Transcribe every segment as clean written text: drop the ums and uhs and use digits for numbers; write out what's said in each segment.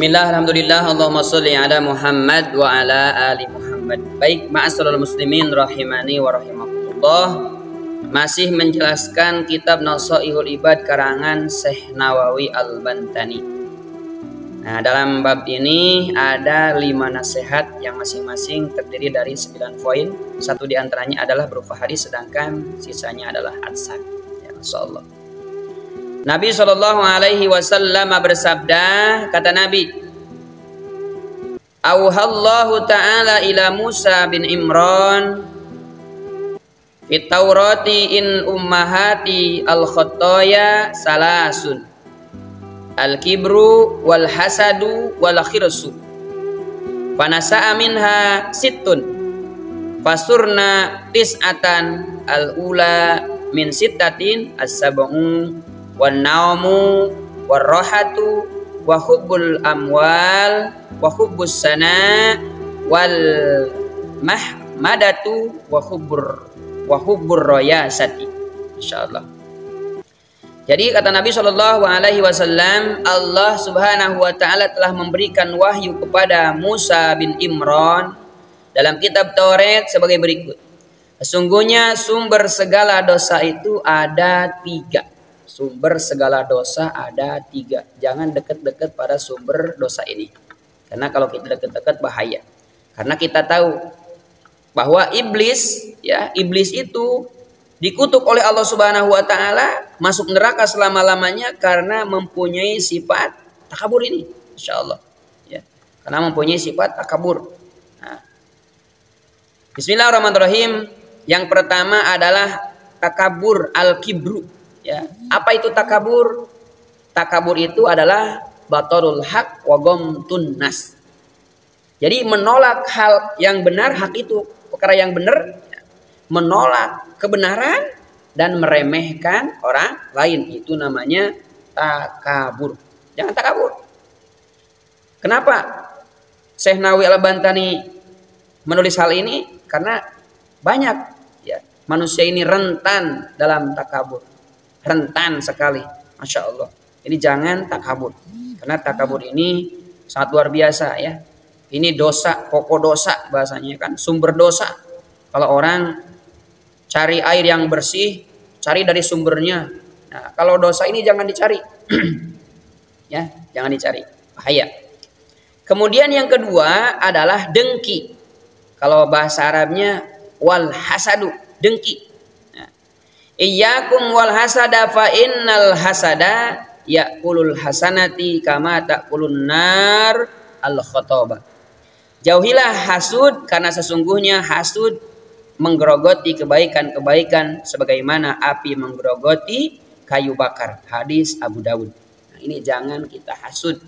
Bismillah, alhamdulillah, Allahumma sholli ala Muhammad wa ala ali Muhammad. Baik, ma'asyiral muslimin rahimani wa rahimakumullah. Masih menjelaskan kitab Nasaihul Ibad karangan Syekh Nawawi Al-Bantani. Nah, dalam bab ini ada 5 nasihat yang masing-masing terdiri dari 9 poin. Satu di antaranya adalah berupa hadis, sedangkan sisanya adalah adsan. Ya, masyaallah. Nabi Shallallahu Alaihi Wasallam bersabda, kata Nabi, Auhallahu Ta'ala ila Musa bin Imran fit Taurati in ummahati al-khotoya salasun al-kibru wal hasadu wal khirsu fanasa'a minha sittun fasurna tis'atan al-ula min sittatin as-sab'u wan naumu war rohatu wa hubbul amwal wa hubbus sana wal mahmadatu wa hubbur royasati. Insyaallah. Jadi kata Nabi Shallallahu Alaihi Wasallam, Allah Subhanahu Wa Taala telah memberikan wahyu kepada Musa bin Imran dalam kitab Taurat sebagai berikut. Sesungguhnya sumber segala dosa itu ada 3. Sumber segala dosa ada 3. Jangan dekat-dekat pada sumber dosa ini. Karena kalau kita dekat-dekat bahaya. Karena kita tahu bahwa iblis itu dikutuk oleh Allah Subhanahu Wa Taala masuk neraka selama-lamanya karena mempunyai sifat takabur ini. Insyaallah. Ya. Karena mempunyai sifat takabur. Nah. Bismillahirrahmanirrahim. Yang pertama adalah takabur al-kibru. Ya, apa itu takabur? Takabur itu adalah batarul haq wa ghamtun nas. Jadi menolak hal yang benar, hak itu perkara yang benar, menolak kebenaran dan meremehkan orang lain, itu namanya takabur. Jangan takabur. Kenapa Syekh Nawawi Al-Bantani menulis hal ini? Karena banyak ya manusia ini rentan dalam takabur. Rentan sekali, Masya Allah. Ini jangan takabur, karena takabur ini sangat luar biasa ya. Ini dosa, pokok dosa bahasanya kan, sumber dosa. Kalau orang cari air yang bersih, cari dari sumbernya. Nah, kalau dosa ini jangan dicari, ya, jangan dicari, bahaya. Kemudian yang kedua adalah dengki. Kalau bahasa Arabnya wal hasadu, dengki. Iyyakum wal hasada fa innal hasada ya'kulul hasanati kama ta'kulun nar al khotoba. Jauhilah hasud, karena sesungguhnya hasud menggerogoti kebaikan-kebaikan sebagaimana api menggerogoti kayu bakar. Hadis Abu Dawud. Nah, ini jangan kita hasud.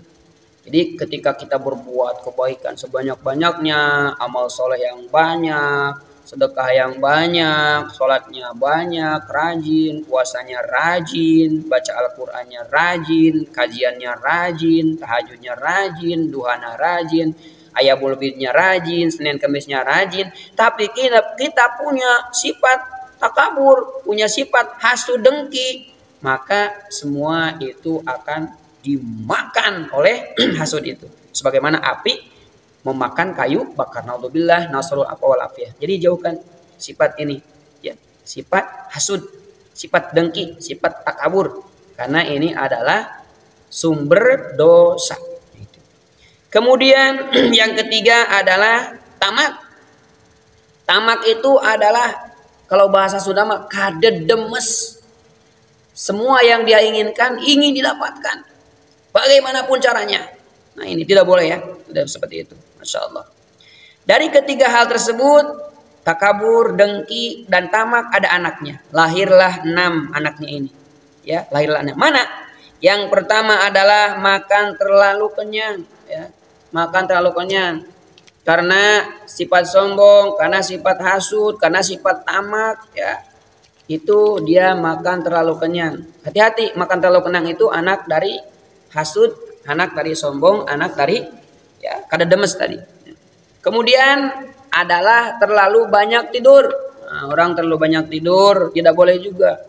Jadi ketika kita berbuat kebaikan sebanyak-banyaknya, amal soleh yang banyak, sedekah yang banyak, sholatnya banyak, rajin, puasanya rajin, baca Al-Qur'annya rajin, kajiannya rajin, tahajudnya rajin, duhana rajin, ayabul bidnya rajin, Senin Kemisnya rajin, tapi kita punya sifat takabur, punya sifat hasud dengki, maka semua itu akan dimakan oleh hasud itu. Sebagaimana api memakan kayu bakar, naudzubillah, nasrul afwa wal afiyah. Jadi jauhkan sifat ini ya, sifat hasud, sifat dengki, sifat takabur, karena ini adalah sumber dosa. Kemudian yang ketiga adalah tamak. Tamak itu adalah kalau bahasa Sunda mah kadedemes. Semua yang dia inginkan ingin didapatkan bagaimanapun caranya. Nah, ini tidak boleh ya, tidak seperti itu. Masya Allah. Dari ketiga hal tersebut, takabur, dengki, dan tamak, ada anaknya. Lahirlah 6 anaknya ini. Ya, lahirlah 6. Mana? Yang pertama adalah makan terlalu kenyang. Ya, makan terlalu kenyang. Karena sifat sombong, karena sifat hasud, karena sifat tamak. Ya, itu dia makan terlalu kenyang. Hati-hati, makan terlalu kenyang itu anak dari hasud, anak dari sombong, anak dari ya kadedemes tadi. Kemudian adalah terlalu banyak tidur. Nah, orang terlalu banyak tidur tidak boleh juga.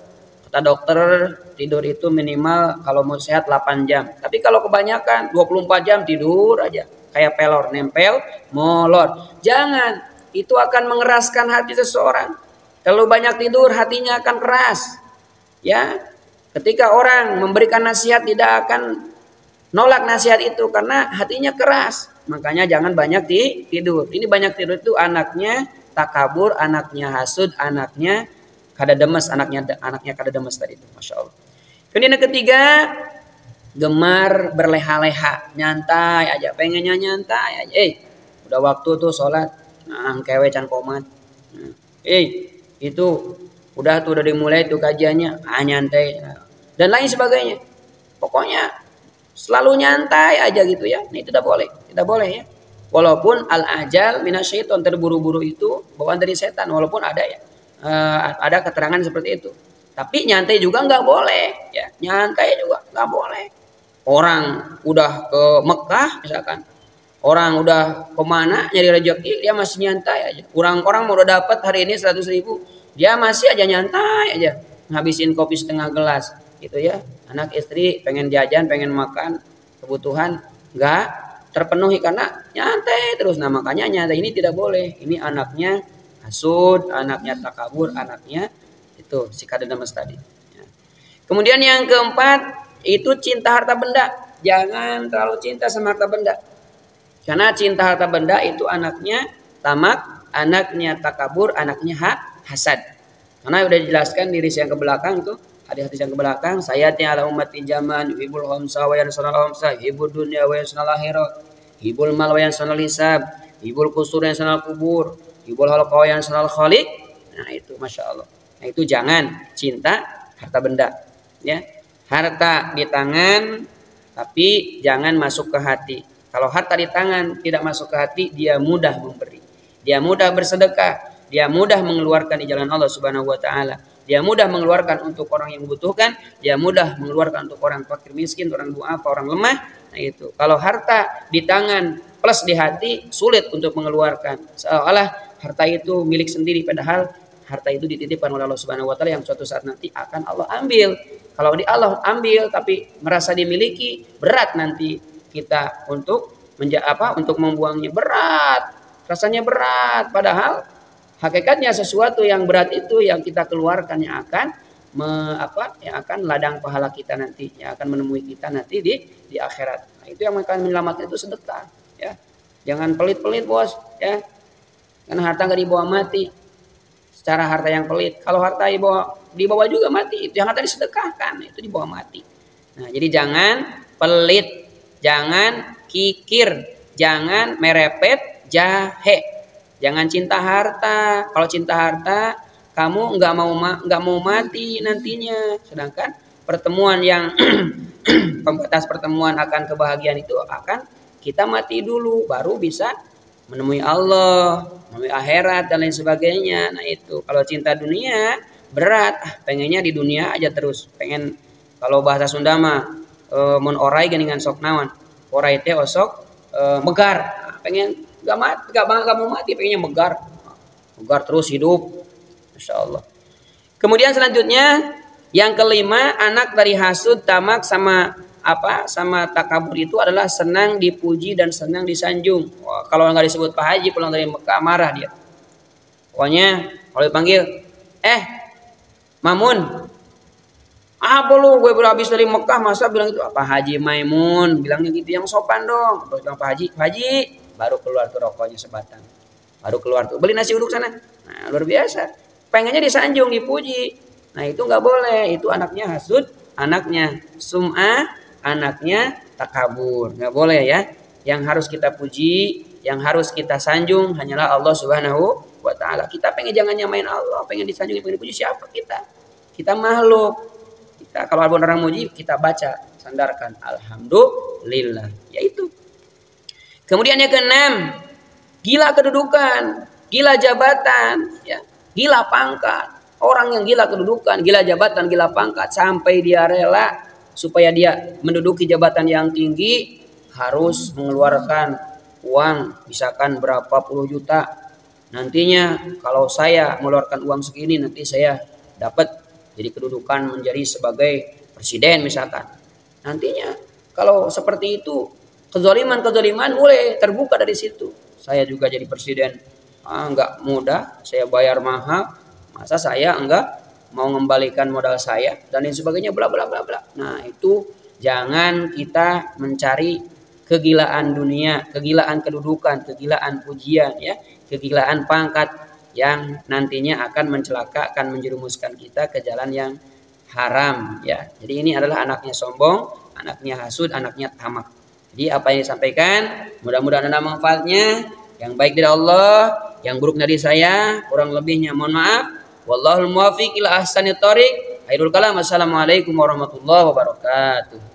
Kata dokter tidur itu minimal kalau mau sehat 8 jam. Tapi kalau kebanyakan 24 jam tidur aja. Kayak pelor, nempel, molor. Jangan, itu akan mengeraskan hati seseorang. Terlalu banyak tidur hatinya akan keras. Ya, ketika orang memberikan nasihat tidak akan nolak nasihat itu karena hatinya keras. Makanya jangan banyak tidur. Ini banyak tidur itu anaknya takabur, anaknya hasud, anaknya kada demes, anaknya kada demes tadi itu. Masya Allah. Kemudian yang ketiga, gemar berleha-leha, nyantai aja, pengennya nyantai aja. Udah waktu tuh sholat, kewe can komat. Itu udah dimulai tuh kajiannya, nyantai dan lain sebagainya. Pokoknya selalu nyantai aja gitu ya. Ini tidak boleh ya. Walaupun al-ajal minasyaiton, terburu-buru itu bawaan dari setan, walaupun ada ya. Ada keterangan seperti itu. Tapi nyantai juga nggak boleh, ya. Nyantai juga nggak boleh. Orang udah ke Mekah misalkan, orang udah kemana nyari rezeki, dia masih nyantai aja. Orang-orang mau udah dapat hari ini 100.000, dia masih aja nyantai aja, ngabisin kopi setengah gelas, gitu ya. Anak istri pengen jajan, pengen makan, kebutuhan nggak terpenuhi karena nyantai terus. Nah makanya nyantai ini tidak boleh. Ini anaknya hasud, anaknya takabur, anaknya itu si kada demes tadi. Kemudian yang keempat itu cinta harta benda. Jangan terlalu cinta sama harta benda. Karena cinta harta benda itu anaknya tamak, anaknya takabur, anaknya hasad. Karena sudah dijelaskan di rilis yang ke belakang itu, hadis-hadis yang ke belakang, sayatnya ala ummati zaman yuhibbul khamsa wa yansanal khamsa, yuhibbud dunya wa yansanal akhirat, yuhibbul mal wa yansanal hisab, yuhibbul qusur wa yansanal kubur, yuhibbul halqa wa yansanal khaliq. Nah itu Masya Allah. Nah itu jangan cinta harta benda, ya. Harta di tangan tapi jangan masuk ke hati. Kalau harta di tangan tidak masuk ke hati, dia mudah memberi, dia mudah bersedekah, dia mudah mengeluarkan di jalan Allah Subhanahu wa taala. Dia mudah mengeluarkan untuk orang yang membutuhkan, dia mudah mengeluarkan untuk orang fakir miskin, orang duafa, orang lemah. Nah itu. Kalau harta di tangan plus di hati sulit untuk mengeluarkan. Seolah harta itu milik sendiri, padahal harta itu dititipkan oleh Allah Subhanahu wa taala yang suatu saat nanti akan Allah ambil. Kalau di Allah ambil tapi merasa dimiliki, berat nanti kita untuk untuk membuangnya, berat. Rasanya berat, padahal hakikatnya sesuatu yang berat itu yang kita keluarkan yang akan yang akan ladang pahala kita nanti, yang akan menemui kita nanti di akhirat. Nah, itu yang akan menyelamatkan itu sedekah, ya. Jangan pelit-pelit, Bos, ya. Karena harta enggak dibawa mati. Secara harta yang pelit, kalau harta dibawa juga mati, itu yang harta disedekahkan, itu dibawa mati. Nah, jadi jangan pelit, jangan kikir, jangan merepet jahe. Jangan cinta harta. Kalau cinta harta, kamu nggak mau mati nantinya. Sedangkan pertemuan yang pembatas pertemuan akan kebahagiaan itu akan kita mati dulu, baru bisa menemui Allah, menemui akhirat dan lain sebagainya. Nah itu kalau cinta dunia berat, pengennya di dunia aja terus. Pengen kalau bahasa Sunda mah mun orai geningan sok naon. Orai teh osok megar. Pengen gak mau mati, pengennya megar terus hidup. Masya Allah. Kemudian selanjutnya yang kelima, anak dari hasud, tamak sama takabur itu adalah senang dipuji dan senang disanjung. Wah, kalau nggak disebut Pak Haji pulang dari Mekah marah dia. Pokoknya kalau dipanggil, Mamun, apa lu gue baru habis dari Mekah masa bilang itu Pak Haji Maimun, bilangnya gitu, yang sopan dong. Terus bilang Pak Haji, baru keluar tuh rokoknya sebatang, baru keluar tuh beli nasi uduk sana. Nah luar biasa, pengennya disanjung, dipuji. Nah itu nggak boleh, itu anaknya hasud, anaknya sum'ah, anaknya takabur, nggak boleh ya. Yang harus kita puji, yang harus kita sanjung hanyalah Allah Subhanahu wa taala. Kita pengen jangan nyamain Allah, pengen disanjung, pengen dipuji siapa kita? Kita makhluk. Kita kalau ada orang muji, kita baca, sandarkan alhamdulillah. Yaitu. Kemudian yang keenam, gila kedudukan, gila jabatan, ya, gila pangkat. Orang yang gila kedudukan, gila jabatan, gila pangkat, sampai dia rela supaya dia menduduki jabatan yang tinggi harus mengeluarkan uang misalkan berapa puluh juta. Nantinya kalau saya mengeluarkan uang segini nanti saya dapat jadi kedudukan menjadi sebagai presiden misalkan. Nantinya kalau seperti itu kezaliman mulai terbuka dari situ. Saya juga jadi presiden, enggak mudah, saya bayar mahal, masa saya enggak mau mengembalikan modal saya dan lain sebagainya bla bla bla bla. Nah, itu jangan kita mencari kegilaan dunia, kegilaan kedudukan, kegilaan pujian ya, kegilaan pangkat yang nantinya akan mencelakakan, menjerumuskan kita ke jalan yang haram ya. Jadi ini adalah anaknya sombong, anaknya hasud, anaknya tamak. Jadi apa yang disampaikan mudah-mudahan ada manfaatnya, yang baik dari Allah, yang buruk dari saya, kurang lebihnya mohon maaf. Wallahul muwaffiq ila ahsanit thoriq. Khairul kalam. Assalamualaikum warahmatullahi wabarakatuh.